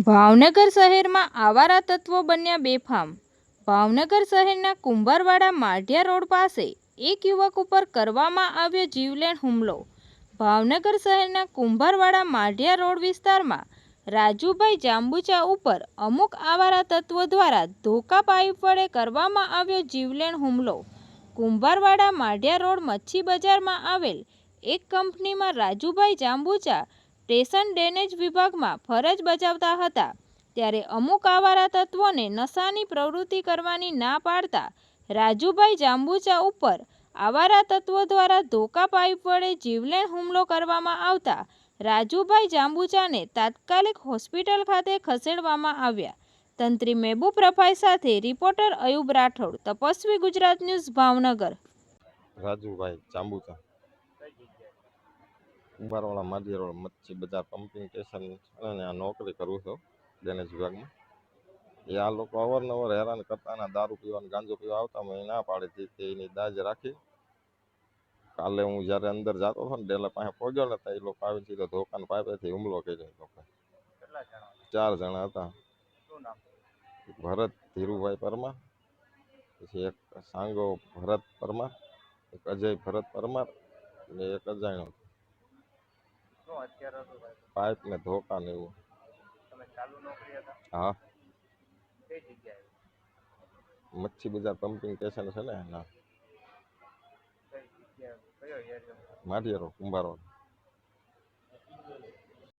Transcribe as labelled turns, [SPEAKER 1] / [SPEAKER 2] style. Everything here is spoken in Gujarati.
[SPEAKER 1] ભાવનગર શહેરમાં આવારા તત્વો બન્યા બેફામ। ભાવનગર શહેરના કુંભારવાડા માઢિયા રોડ પાસે એક યુવક ઉપર કરવામાં આવ્યો જીવલેણ હુમલો। ભાવનગર શહેરના કુંભારવાડા માઢિયા રોડ વિસ્તારમાં રાજુભાઈ જાંબુચા ઉપર અમુક આવારા તત્વો દ્વારા ધોકા પાઇપ વડે કરવામાં આવ્યો જીવલેણ હુમલો। કુંભારવાડા માઢિયા રોડ મચ્છી બજારમાં આવેલ એક કંપનીમાં રાજુભાઈ જાંબુચા સ્ટેશન ડ્રેનેજ વિભાગમાં ફરજ બજાવતા હતા, ત્યારે અમુક આવારા તત્વોને નશાની પ્રવૃત્તિ કરવાની ના પાડતા રાજુભાઈ જાંબુચા ઉપર આવારા તત્વો દ્વારા ધોકા પાઇપ વડે જીવલેણ હુમલો કરવામાં આવતા રાજુભાઈ જાંબુચાને તાત્કાલિક હોસ્પિટલ ખાતે ખસેડવામાં આવ્યા। તંત્રી મહેબૂબ રફાઈ સાથે reporter Ayub Rathod, Tapasvi Gujarat news, Bhavnagar.
[SPEAKER 2] Rajubhai Jambucha, Kumbharwada Madhiya road મચ્છી બજાર પમ્પિંગ સ્ટેશન અને આ નોકરી કરું છું ડ્રેનેજ વિભાગમાં। એ આ લોકો અવારનવાર હેરાન કરતા અને દારૂ પીવા ગાંજો પીવા આવતા, મેં ના પાડી હતી તે એની દાજ રાખી। કાલે હું જ્યારે અંદર જતો હતો ને ડેલા પાસે પહોંચ્યો ને તો એ લોકો આવી સીધો ધોકાન પાઇપેથી હુમલો કર્યો। એ લોકો 4 જણા હતા। ભરત ધીરુભાઈ પરમાર, પછી એક સાંગો ભરત પરમાર, એક અજય ભરત પરમાર અને એક અજાણ્યો પાઇપ ને ધોકા ને એવું। હા, મચ્છી બજાર પમ્પિંગ સ્ટેશન છે ને, ના માઢિયા રોડ કુંભારવાડા।